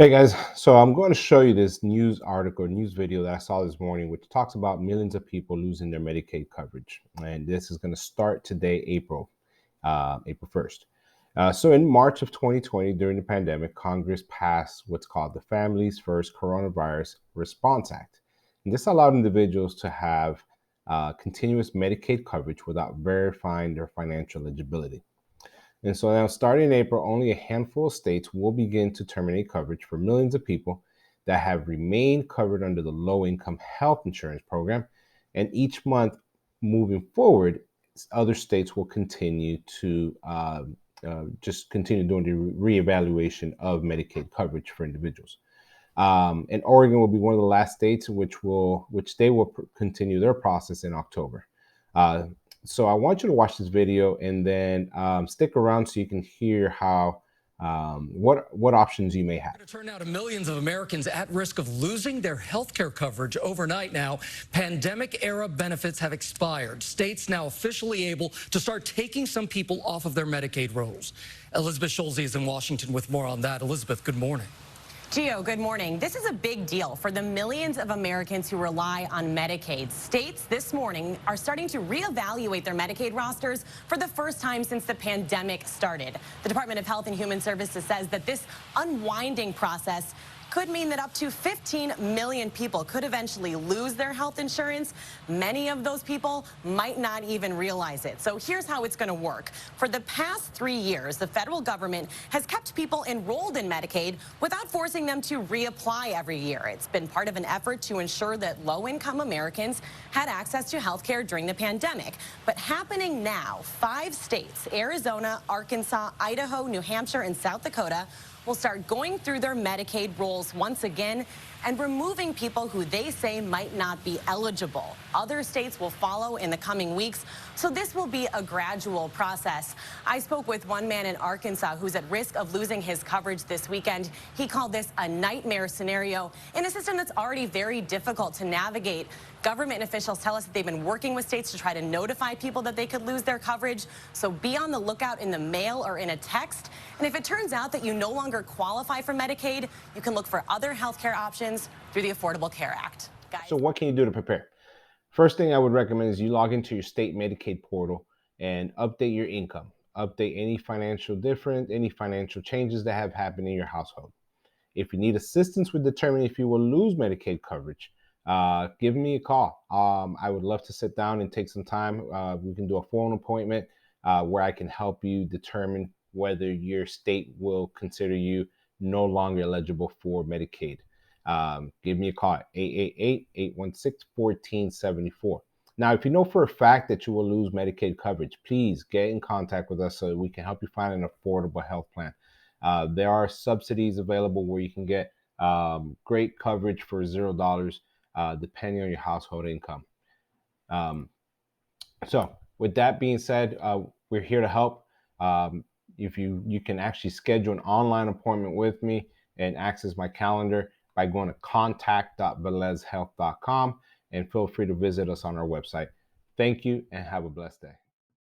Hey guys, so I'm going to show you this news article, news video that I saw this morning, which talks about millions of people losing their Medicaid coverage. And this is going to start today, April 1st. So in March of 2020, during the pandemic, Congress passed what's called the Families First Coronavirus Response Act. And this allowed individuals to have continuous Medicaid coverage without verifying their financial eligibility. And so now, starting in April, only a handful of states will begin to terminate coverage for millions of people that have remained covered under the low income health insurance program. And each month moving forward, other states will continue to just continue doing the reevaluation of Medicaid coverage for individuals. And Oregon will be one of the last states in which they will continue their process in October. Uh, so I want you to watch this video and then stick around so you can hear how what options you may have. To turn now to millions of Americans at risk of losing their health care coverage overnight now. Pandemic-era benefits have expired. States now officially able to start taking some people off of their Medicaid rolls. Elizabeth Schulze is in Washington with more on that. Elizabeth, good morning. Gio, good morning. This is a big deal for the millions of Americans who rely on Medicaid. States this morning are starting to reevaluate their Medicaid rosters for the first time since the pandemic started. The Department of Health and Human Services says that this unwinding process could mean that up to 15 million people could eventually lose their health insurance. Many of those people might not even realize it. So here's how it's going to work. For the past 3 years, the federal government has kept people enrolled in Medicaid without forcing them to reapply every year. It's been part of an effort to ensure that low-income Americans had access to health care during the pandemic. But happening now, 5 states, Arizona, Arkansas, Idaho, New Hampshire, and South Dakota, will start going through their Medicaid rolls once again and removing people who they say might not be eligible. Other states will follow in the coming weeks, so this will be a gradual process. I spoke with one man in Arkansas who's at risk of losing his coverage this weekend. He called this a nightmare scenario in a system that's already very difficult to navigate. Government officials tell us that they've been working with states to try to notify people that they could lose their coverage, so be on the lookout in the mail or in a text. And if it turns out that you no longer qualify for Medicaid, you can look for other health care options through the Affordable Care Act. Guys. So what can you do to prepare? First thing I would recommend is you log into your state Medicaid portal and update your income. Update any financial changes that have happened in your household. If you need assistance with determining if you will lose Medicaid coverage, give me a call. I would love to sit down and take some time. We can do a phone appointment where I can help you determine whether your state will consider you no longer eligible for Medicaid. Give me a call at 888-816-1474. Now, if you know for a fact that you will lose Medicaid coverage, please get in contact with us so that we can help you find an affordable health plan. There are subsidies available where you can get great coverage for $0 depending on your household income. So with that being said, we're here to help. If you can actually schedule an online appointment with me and access my calendar by going to contact.velezhealth.com, and feel free to visit us on our website. Thank you and have a blessed day.